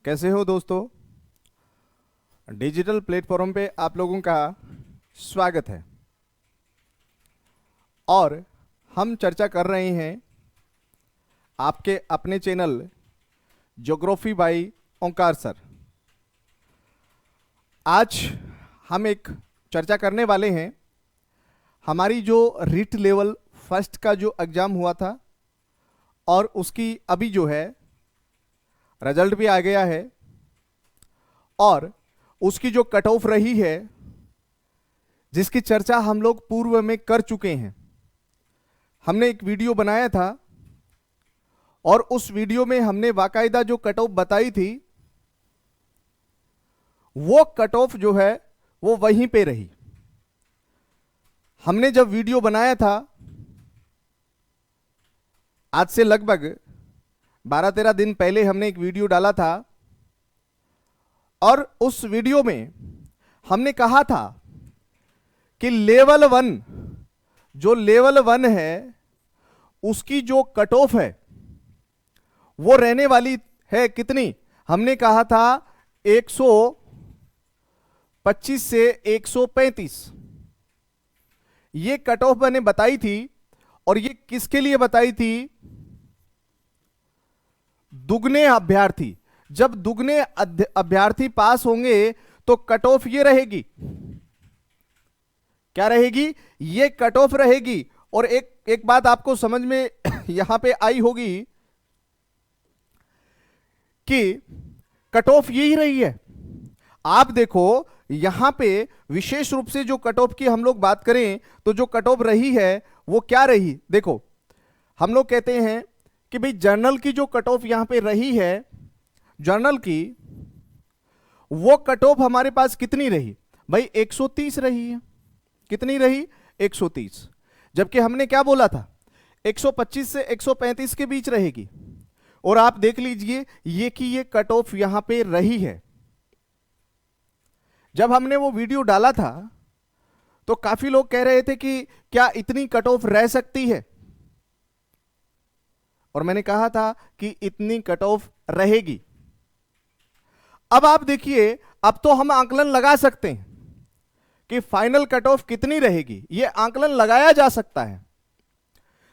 कैसे हो दोस्तों। डिजिटल प्लेटफॉर्म पे आप लोगों का स्वागत है और हम चर्चा कर रहे हैं आपके अपने channel geography by Omkar sir. आज हम एक चर्चा करने वाले हैं हमारी जो रिट लेवल फर्स्ट का जो एग्ज़ाम हुआ था और उसकी अभी जो है रिजल्ट भी आ गया है और उसकी जो कट ऑफ रही है जिसकी चर्चा हम लोग पूर्व में कर चुके हैं। हमने एक वीडियो बनाया था और उस वीडियो में हमने बाकायदा जो कट ऑफ बताई थी वो कट ऑफ जो है वो वहीं पे रही। हमने जब वीडियो बनाया था आज से लगभग 12-13 दिन पहले हमने एक वीडियो डाला था और उस वीडियो में हमने कहा था कि लेवल 1 जो लेवल 1 है उसकी जो कट ऑफ है वो रहने वाली है कितनी। हमने कहा था 125 से 135 ये कट ऑफ मैंने बताई थी और ये किसके लिए बताई थी? दुगने अभ्यर्थी। जब दुगने अभ्यर्थी पास होंगे तो कट ऑफ ये रहेगी। क्या रहेगी? ये कट ऑफ रहेगी। और एक बात आपको समझ में यहां पे आई होगी कि कट ऑफ यही रही है। आप देखो यहां पे विशेष रूप से जो कट ऑफ की हम लोग बात करें तो जो कट ऑफ रही है वो क्या रही? देखो हम लोग कहते हैं कि भाई जर्नल की जो कट ऑफ यहां पे रही है, जर्नल की वो कट ऑफ हमारे पास कितनी रही? भाई 130 रही है। कितनी रही? 130। जबकि हमने क्या बोला था? 125 से 135 के बीच रहेगी। और आप देख लीजिए ये कि ये कट ऑफ यहां पे रही है। जब हमने वो वीडियो डाला था तो काफी लोग कह रहे थे कि क्या इतनी कट ऑफ रह सकती है, और मैंने कहा था कि इतनी कट ऑफ रहेगी। अब आप देखिए अब तो हम आकलन लगा सकते हैं कि फाइनल कट ऑफ कितनी रहेगी। यह आकलन लगाया जा सकता है,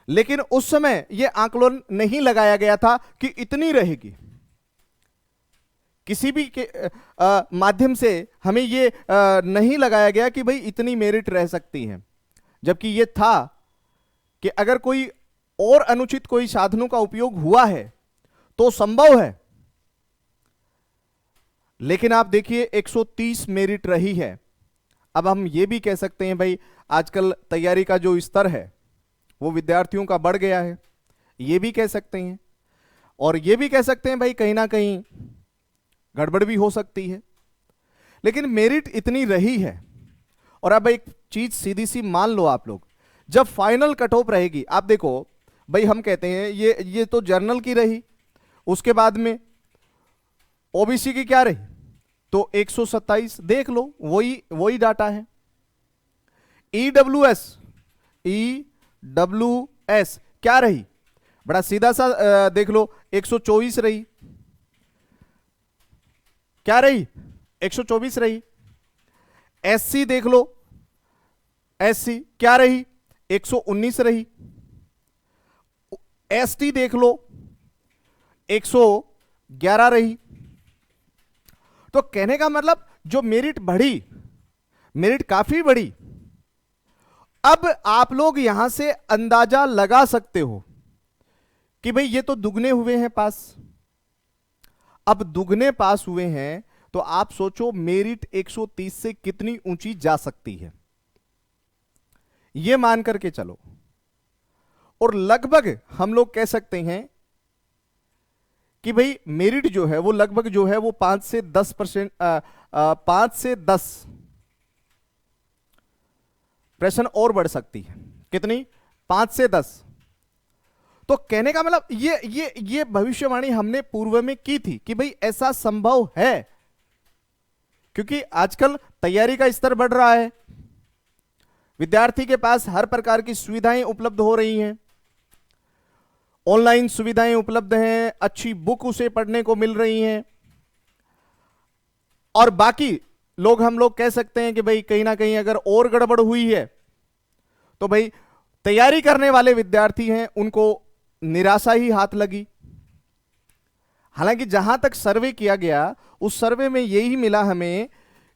लेकिन उस समय यह आकलन नहीं लगाया गया था कि इतनी रहेगी। किसी भी के माध्यम से हमें यह नहीं लगाया गया कि भाई इतनी मेरिट रह सकती है, जबकि यह था कि अगर कोई और अनुचित कोई साधनों का उपयोग हुआ है तो संभव है। लेकिन आप देखिए 130 मेरिट रही है। अब हम ये भी कह सकते हैं भाई आजकल तैयारी का जो स्तर है वो विद्यार्थियों का बढ़ गया है, ये भी कह सकते हैं। और ये भी कह सकते हैं भाई कहीं ना कहीं गड़बड़ भी हो सकती है, लेकिन मेरिट इतनी रही है। और अब एक चीज सीधी सी मान लो आप लोग, जब फाइनल कट ऑफ रहेगी, आप देखो भाई हम कहते हैं ये तो जर्नल की रही, उसके बाद में ओबीसी की क्या रही? तो 127 देख लो, वही डाटा है। ईडब्ल्यूएस क्या रही? बड़ा सीधा सा देख लो 124 रही। क्या रही? 124 रही। एससी देख लो, एससी क्या रही? 119 रही। एसटी देख लो 111 रही। तो कहने का मतलब जो मेरिट बढ़ी, मेरिट काफी बढ़ी। अब आप लोग यहां से अंदाजा लगा सकते हो कि भाई ये तो दुगने हुए हैं पास। अब दुगने पास हुए हैं तो आप सोचो मेरिट 130 से कितनी ऊंची जा सकती है, यह मान करके चलो। और लगभग हम लोग कह सकते हैं कि भाई मेरिट जो है वो लगभग जो है वो 5 से 10%, 5 से 10% और बढ़ सकती है। कितनी? 5 से 10। तो कहने का मतलब ये भविष्यवाणी हमने पूर्व में की थी कि भाई ऐसा संभव है, क्योंकि आजकल तैयारी का स्तर बढ़ रहा है, विद्यार्थी के पास हर प्रकार की सुविधाएं उपलब्ध हो रही हैं, ऑनलाइन सुविधाएं उपलब्ध हैं, अच्छी बुक उसे पढ़ने को मिल रही हैं, और बाकी लोग हम लोग कह सकते हैं कि भाई कहीं ना कहीं अगर और गड़बड़ हुई है तो भाई तैयारी करने वाले विद्यार्थी हैं उनको निराशा ही हाथ लगी। हालांकि जहां तक सर्वे किया गया उस सर्वे में यही मिला हमें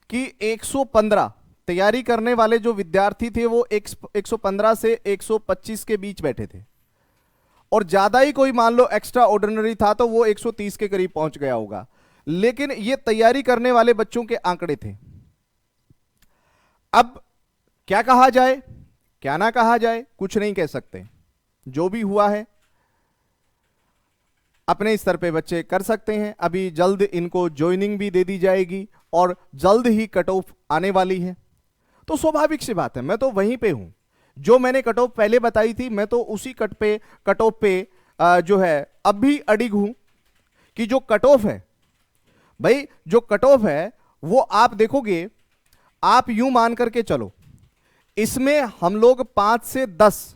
कि 115 तैयारी करने वाले जो विद्यार्थी थे वो 115 से 125 के बीच बैठे थे, और ज्यादा ही कोई मान लो एक्स्ट्रा ऑर्डिनरी था तो वो 130 के करीब पहुंच गया होगा। लेकिन ये तैयारी करने वाले बच्चों के आंकड़े थे। अब क्या कहा जाए क्या ना कहा जाए, कुछ नहीं कह सकते। जो भी हुआ है अपने स्तर पे बच्चे कर सकते हैं। अभी जल्द इनको ज्वाइनिंग भी दे दी जाएगी और जल्द ही कट ऑफ आने वाली है, तो स्वाभाविक सी बात है मैं तो वहीं पे हूं। जो मैंने कट ऑफ पहले बताई थी मैं तो उसी कट ऑफ पे जो है अब भी अडिग हूं कि जो कट ऑफ है भाई, जो कट ऑफ है वो आप देखोगे, आप यूं मान करके चलो, इसमें हम लोग 5 से 10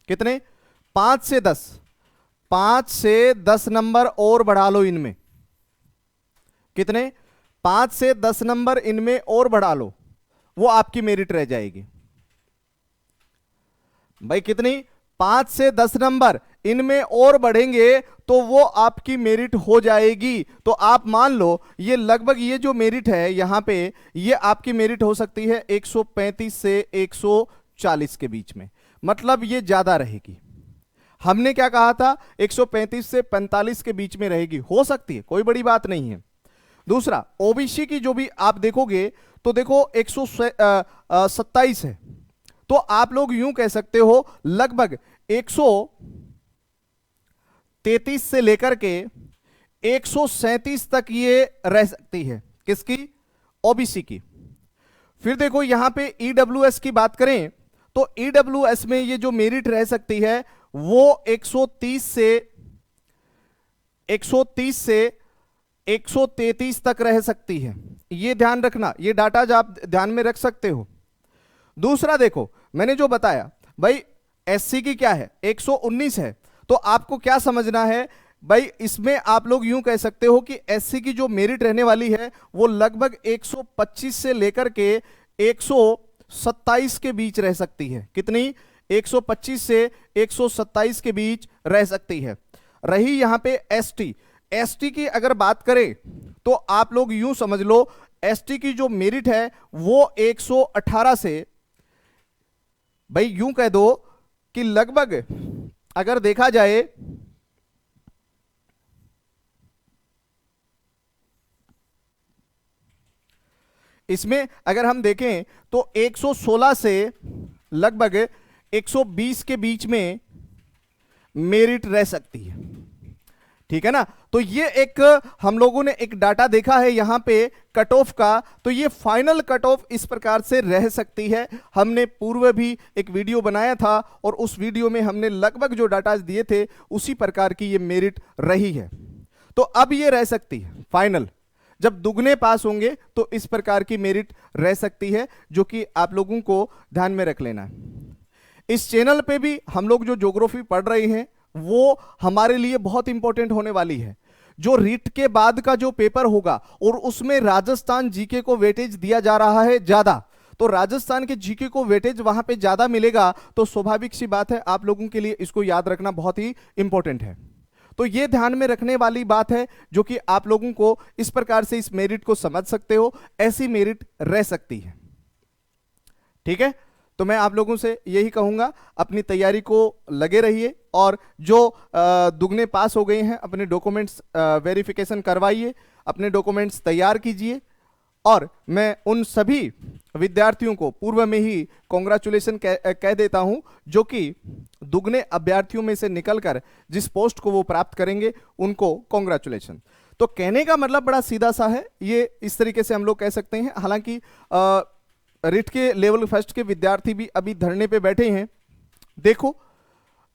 कितने 5 से 10 नंबर और बढ़ा लो इनमें, कितने 5 से 10 नंबर इनमें और बढ़ा लो, वो आपकी मेरिट रह जाएगी। भाई कितनी 5 से 10 नंबर इनमें और बढ़ेंगे तो वो आपकी मेरिट हो जाएगी। तो आप मान लो ये लगभग ये जो मेरिट है यहां पे ये आपकी मेरिट हो सकती है 135 से 140 के बीच में, मतलब ये ज्यादा रहेगी। हमने क्या कहा था 135 से 45 के बीच में रहेगी, हो सकती है, कोई बड़ी बात नहीं है। दूसरा ओबीसी की जो भी आप देखोगे तो देखो 127 है, तो आप लोग यूं कह सकते हो लगभग 133 से लेकर के 137 तक ये रह सकती है, किसकी ओबीसी की। फिर देखो यहां पे ईडब्ल्यूएस की बात करें तो ईडब्ल्यूएस में ये जो मेरिट रह सकती है वो 130 से 133 तक रह सकती है। ये ध्यान रखना, ये डाटा जो आप ध्यान में रख सकते हो। दूसरा देखो मैंने जो बताया भाई एससी की क्या है 119 है, तो आपको क्या समझना है भाई, इसमें आप लोग यूं कह सकते हो कि एससी की जो मेरिट रहने वाली है वो लगभग 125 से लेकर के 127 के बीच रह सकती है। कितनी 125 से 127 के बीच रह सकती है। रही यहां पे एसटी की अगर बात करें तो आप लोग यूं समझ लो एसटी की जो मेरिट है वो 118 से, भाई यूं कह दो कि लगभग अगर देखा जाए इसमें अगर हम देखें तो 116 से लगभग 120 के बीच में मेरिट रह सकती है, ठीक है ना। तो ये एक हम लोगों ने एक डाटा देखा है यहां पे कट ऑफ का, तो ये फाइनल कट ऑफ इस प्रकार से रह सकती है। हमने पूर्व भी एक वीडियो बनाया था और उस वीडियो में हमने लगभग जो डाटा दिए थे उसी प्रकार की ये मेरिट रही है। तो अब ये रह सकती है फाइनल, जब दुगने पास होंगे तो इस प्रकार की मेरिट रह सकती है, जो कि आप लोगों को ध्यान में रख लेना है। इस चैनल पे भी हम लोग जो ज्योग्राफी पढ़ रहे हैं वो हमारे लिए बहुत इंपॉर्टेंट होने वाली है। जो रीट के बाद का जो पेपर होगा और उसमें राजस्थान जीके को वेटेज दिया जा रहा है ज्यादा, तो राजस्थान के जीके को वेटेज वहां पे ज्यादा मिलेगा, तो स्वाभाविक सी बात है आप लोगों के लिए इसको याद रखना बहुत ही इंपॉर्टेंट है। तो ये ध्यान में रखने वाली बात है जो कि आप लोगों को इस प्रकार से इस मेरिट को समझ सकते हो, ऐसी मेरिट रह सकती है, ठीक है। तो मैं आप लोगों से यही कहूंगा अपनी तैयारी को लगे रहिए, और जो दुगने पास हो गए हैं अपने डॉक्यूमेंट्स वेरिफिकेशन करवाइए, अपने डॉक्यूमेंट्स तैयार कीजिए। और मैं उन सभी विद्यार्थियों को पूर्व में ही कॉन्ग्रेचुलेशन कह देता हूं जो कि दुगने अभ्यर्थियों में से निकलकर जिस पोस्ट को वो प्राप्त करेंगे उनको कॉन्ग्रेचुलेशन। तो कहने का मतलब बड़ा सीधा सा है, ये इस तरीके से हम लोग कह सकते हैं। हालांकि रिट के लेवल फर्स्ट के विद्यार्थी भी अभी धरने पे बैठे हैं। देखो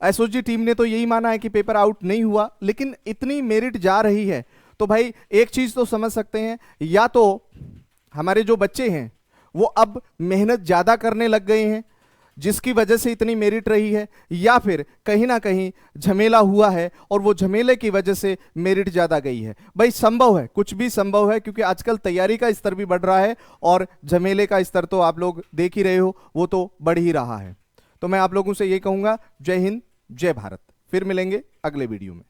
एसओजी टीम ने तो यही माना है कि पेपर आउट नहीं हुआ, लेकिन इतनी मेरिट जा रही है तो भाई एक चीज तो समझ सकते हैं, या तो हमारे जो बच्चे हैं वो अब मेहनत ज्यादा करने लग गए हैं, जिसकी वजह से इतनी मेरिट रही है, या फिर कहीं ना कहीं झमेला हुआ है और वो झमेले की वजह से मेरिट ज्यादा गई है? भाई संभव है, कुछ भी संभव है, क्योंकि आजकल तैयारी का स्तर भी बढ़ रहा है और झमेले का स्तर तो आप लोग देख ही रहे हो, वो तो बढ़ ही रहा है। तो मैं आप लोगों से ये कहूंगा, जय हिंद, जय भारत। फिर मिलेंगे अगले वीडियो में।